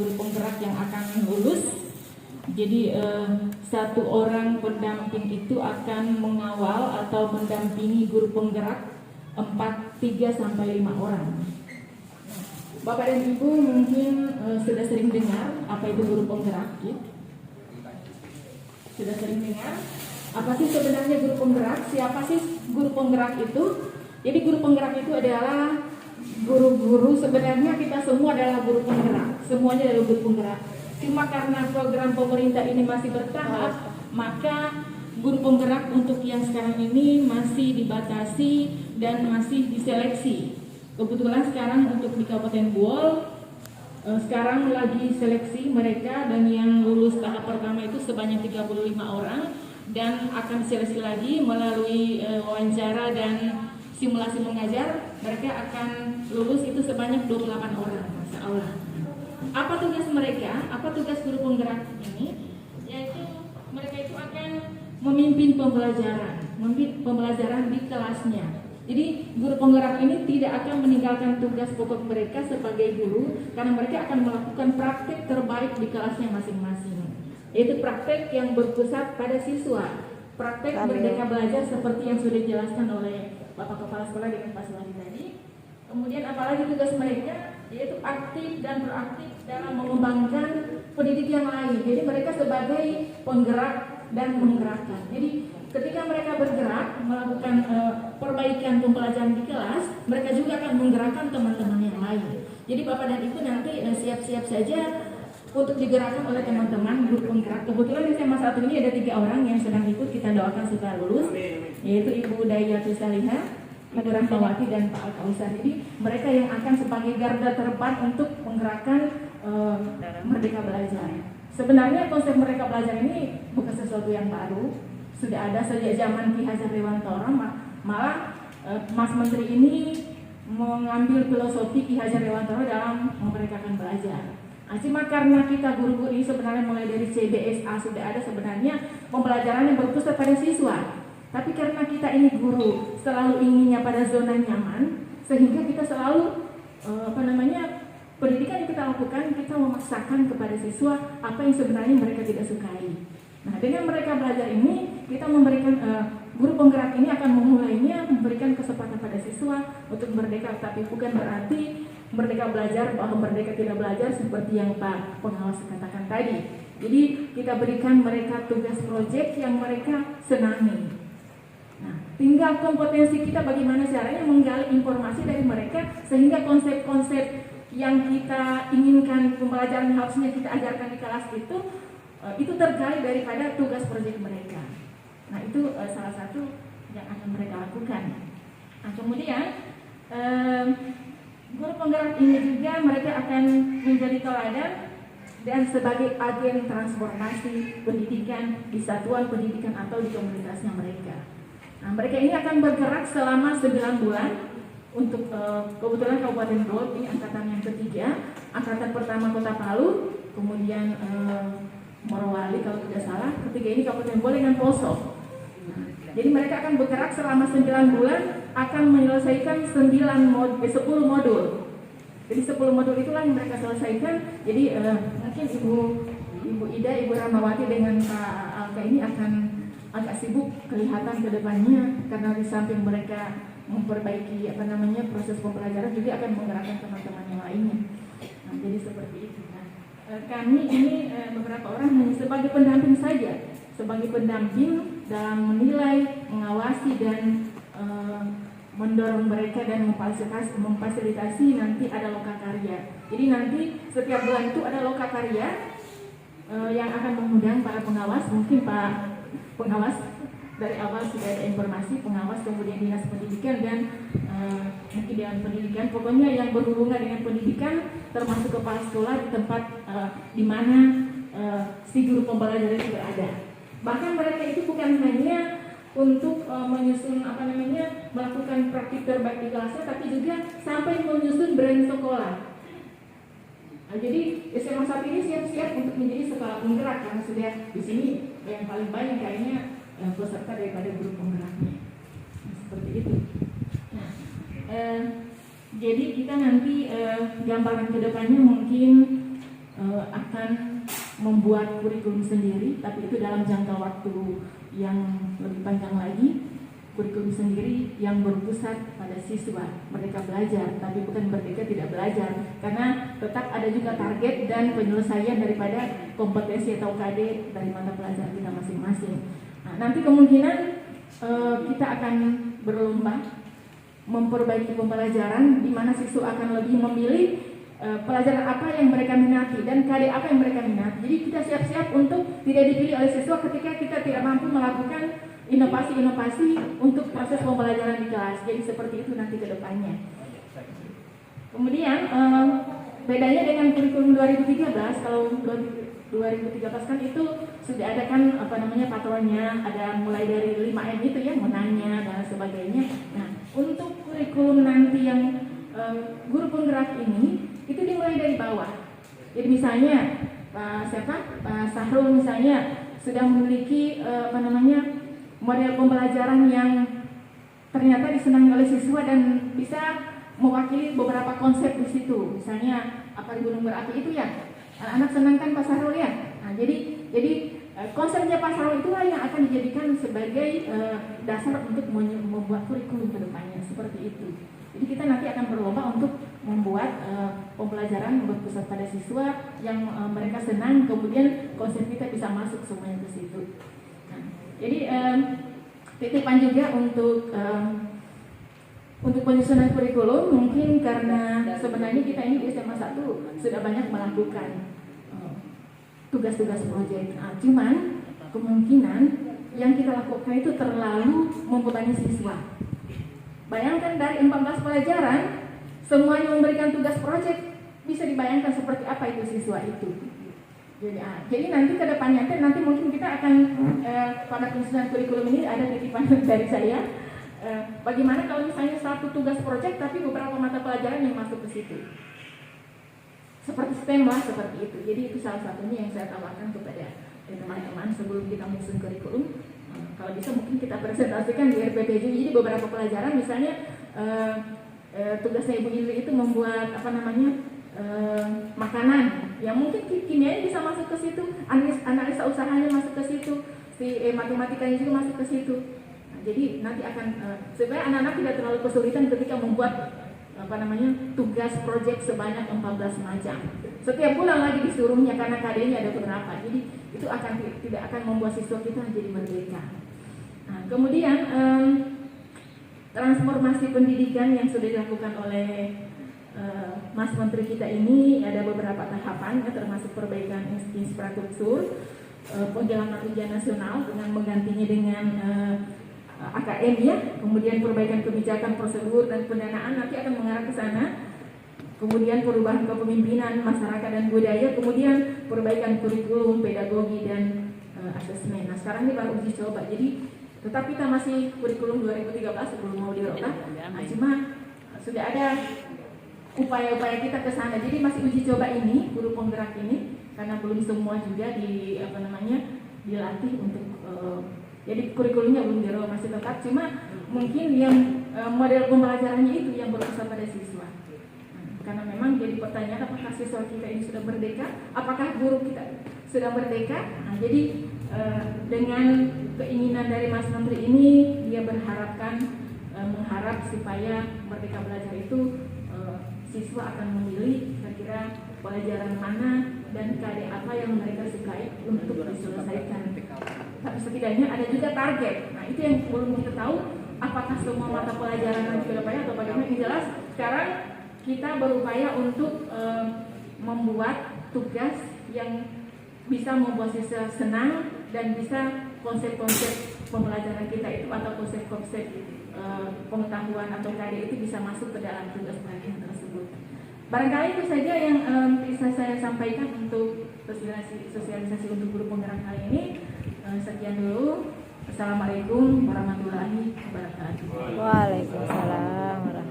guru penggerak yang akan lulus. Jadi satu orang pendamping itu akan mengawal atau mendampingi guru penggerak 3 sampai 5 orang. Bapak dan Ibu mungkin sudah sering dengar apa itu guru penggerak, ya? Sudah sering dengar? Apa sih sebenarnya guru penggerak? Siapa sih guru penggerak itu? Jadi guru penggerak itu adalah guru-guru, sebenarnya kita semua adalah guru penggerak. Semuanya adalah guru penggerak. Cuma karena program pemerintah ini masih bertahap, maka guru penggerak untuk yang sekarang ini masih dibatasi dan masih diseleksi. Kebetulan sekarang untuk di Kabupaten Buol sekarang lagi seleksi mereka, dan yang lulus tahap pertama itu sebanyak 35 orang dan akan seleksi lagi melalui wawancara dan simulasi mengajar. Mereka akan lulus itu sebanyak 28 orang, Masya Allah. Apa tugas mereka? Apa tugas guru penggerak ini? Yaitu mereka itu akan memimpin pembelajaran di kelasnya. Jadi guru penggerak ini tidak akan meninggalkan tugas pokok mereka sebagai guru, karena mereka akan melakukan praktek terbaik di kelasnya masing-masing. Yaitu praktek yang berpusat pada siswa, praktek merdeka belajar seperti yang sudah dijelaskan oleh Bapak Kepala Sekolah dengan Pak Suwandi tadi. Kemudian apalagi tugas mereka, yaitu aktif dan proaktif dalam mengembangkan pendidik yang lain. Jadi mereka sebagai penggerak dan menggerakkan. Jadi ketika mereka bergerak melakukan perbaikan pembelajaran di kelas, mereka juga akan menggerakkan teman-teman yang lain. Jadi Bapak dan Ibu nanti siap-siap saja untuk digerakkan oleh teman-teman grup penggerak. Kebetulan di SMA 1 ini ada 3 orang yang sedang ikut, kita doakan supaya lulus, yaitu Ibu Dayatul Salihah, Ibu Rahmawati, dan Pak Al-Kausar. Jadi mereka yang akan sebagai garda terdepan untuk menggerakkan Merdeka Belajar. Sebenarnya konsep Merdeka Belajar ini bukan sesuatu yang baru, sudah ada sejak zaman Ki Hajar Dewantara. Malah Mas Menteri ini mengambil filosofi Ki Hajar Dewantara dalam memerdekakan belajar. Cuma karena kita guru-guru ini sebenarnya mulai dari CBSA sudah ada sebenarnya pembelajaran yang berpusat pada siswa. Tapi karena kita ini guru selalu inginnya pada zona nyaman, sehingga kita selalu pendidikan yang kita lakukan, kita memaksakan kepada siswa apa yang sebenarnya mereka tidak sukai. Nah, dengan mereka belajar ini, kita memberikan guru penggerak ini akan memulainya memberikan kesempatan pada siswa untuk merdeka, tapi bukan berarti merdeka belajar bahwa merdeka tidak belajar seperti yang Pak Pengawas katakan tadi. Jadi kita berikan mereka tugas proyek yang mereka senangi. Nah, tinggal kompetensi kita bagaimana caranya menggali informasi dari mereka sehingga konsep-konsep yang kita inginkan pembelajaran harusnya kita ajarkan di kelas itu tergali daripada tugas proyek mereka. Nah, itu salah satu yang akan mereka lakukan. Nah, kemudian guru penggerak ini juga mereka akan menjadi teladan dan sebagai agen transformasi pendidikan di satuan pendidikan atau di komunitasnya mereka. Nah, mereka ini akan bergerak selama 9 bulan untuk kebetulan Kabupaten Buol ini angkatan yang ketiga, angkatan pertama Kota Palu, kemudian Morowali kalau tidak salah, ketiga ini Kabupaten Buol dengan Poso. Jadi mereka akan bergerak selama 9 bulan, akan menyelesaikan 10 modul. Jadi 10 modul itulah yang mereka selesaikan. Jadi mungkin Ibu Ida, Ibu Rahmawati dengan Pak Alka ini akan agak sibuk kelihatan ke depannya, karena di samping mereka memperbaiki proses pembelajaran juga akan menggerakkan teman-teman yang lainnya. Nah, jadi seperti itu. Nah, kami ini beberapa orang hanya sebagai pendamping saja, sebagai pendamping dalam menilai, mengawasi dan mendorong mereka dan memfasilitasi nanti ada lokakarya. Jadi nanti setiap bulan itu ada lokakarya yang akan mengundang para pengawas, mungkin Pak Pengawas dari awal sudah ada informasi, pengawas kemudian dinas pendidikan dan mungkin dewan pendidikan, pokoknya yang berhubungan dengan pendidikan termasuk kepala sekolah di tempat di mana si guru pembelajaran itu berada. Bahkan mereka itu bukan hanya untuk menyusun melakukan praktik terbaik di kelasnya, tapi juga sampai menyusun brand sekolah. Nah, jadi SMA 1 ini siap-siap untuk menjadi sekolah penggerak karena sudah di sini yang paling banyak kayaknya peserta daripada guru penggeraknya. Nah, seperti itu. Nah, jadi kita nanti gambaran kedepannya mungkin akan membuat kurikulum sendiri, tapi itu dalam jangka waktu yang lebih panjang lagi. Kurikulum sendiri yang berpusat pada siswa, mereka belajar, tapi bukan merdeka tidak belajar, karena tetap ada juga target dan penyelesaian daripada kompetensi atau KD dari mata pelajaran kita masing-masing. Nah, nanti kemungkinan kita akan berlomba memperbaiki pembelajaran, di mana siswa akan lebih memilih pelajaran apa yang mereka minati dan KD apa yang mereka minati. Jadi kita siap-siap untuk tidak dipilih oleh siswa ketika kita tidak mampu melakukan inovasi-inovasi untuk proses pembelajaran di kelas. Jadi seperti itu nanti ke depannya. Kemudian bedanya dengan kurikulum 2013, kalau 2013 kan itu sudah ada kan patronnya, ada mulai dari 5M itu ya, menanya dan sebagainya. Nah, untuk kurikulum nanti yang guru penggerak ini itu dimulai dari bawah. Jadi misalnya Pak Sahrul misalnya sudah memiliki model pembelajaran yang ternyata disenangi oleh siswa dan bisa mewakili beberapa konsep di situ. Misalnya apa di gunung berapi itu ya, anak-anak senang kan Pak Sahrul ya. Nah, jadi konsepnya Pak Sahrul itulah yang akan dijadikan sebagai dasar untuk membuat kurikulum ke depannya, seperti itu. Jadi kita nanti akan berlomba untuk membuat pembelajaran berpusat pada siswa yang mereka senang, kemudian konsep kita bisa masuk semuanya ke situ. Jadi titipan juga untuk penyusunan kurikulum, mungkin karena sebenarnya kita ini di SMA 1 sudah banyak melakukan tugas-tugas proyek. Cuman kemungkinan yang kita lakukan itu terlalu membebani siswa. Bayangkan dari 14 pelajaran semuanya memberikan tugas proyek, bisa dibayangkan seperti apa itu siswa itu. Jadi nanti ke depannya nanti mungkin kita akan pada penyusunan kurikulum ini ada titipan dari saya. Bagaimana kalau misalnya satu tugas proyek tapi beberapa mata pelajaran yang masuk ke situ. Seperti STEM lah, seperti itu. Jadi itu salah satunya yang saya tawarkan kepada teman-teman sebelum kita menyusun kurikulum. Kalau bisa mungkin kita presentasikan di RPPJ. Jadi beberapa pelajaran misalnya tugasnya Ibu Indri itu membuat makanan yang mungkin kimianya bisa masuk ke situ, analisa usahanya masuk ke situ, matematikanya juga masuk ke situ. Nah, jadi nanti akan supaya anak-anak tidak terlalu kesulitan ketika membuat tugas proyek sebanyak 14 macam. Setiap bulan lagi disuruhnya karena KD-nya ada beberapa. Jadi itu tidak akan membuat siswa kita menjadi merdeka. Nah, kemudian transformasi pendidikan yang sudah dilakukan oleh Mas Menteri kita ini ada beberapa tahapan, termasuk perbaikan infrastruktur, penjalanan ujian nasional dengan menggantinya dengan AKM ya, kemudian perbaikan kebijakan, prosedur dan pendanaan nanti akan mengarah ke sana. Kemudian perubahan kepemimpinan masyarakat dan budaya, kemudian perbaikan kurikulum, pedagogi dan asesmen. Nah, sekarang ini baru uji coba. Jadi tetap kita masih kurikulum 2013 sebelum mau dirolah. Nah, cuma sudah ada upaya-upaya kita ke sana. Jadi masih uji coba ini guru penggerak ini karena belum semua juga dilatih untuk jadi kurikulumnya belum dirolah, masih tetap, cuma mungkin yang model pembelajarannya itu yang berpusat pada siswa. Karena memang jadi pertanyaan apakah siswa kita ini sudah merdeka, apakah guru kita sudah merdeka. Nah, jadi dengan keinginan dari Mas Menteri ini dia mengharap supaya Merdeka Belajar itu siswa akan memilih kira-kira pelajaran mana dan KD apa yang mereka sukai untuk diselesaikan. Tapi setidaknya ada juga target. Nah, itu yang belum kita tahu apakah semua mata pelajaran nanti ke depannya atau bagaimana. Yang jelas sekarang kita berupaya untuk membuat tugas yang bisa membuat siswa senang dan bisa konsep-konsep pembelajaran kita itu atau konsep-konsep pengetahuan atau KD itu bisa masuk ke dalam tugas pelajaran tersebut. Barangkali itu saja yang bisa saya sampaikan untuk sosialisasi untuk guru penggerak kali ini. Sekian dulu. Assalamualaikum warahmatullahi wabarakatuh. Waalaikumsalam warahmatullahi wabarakatuh.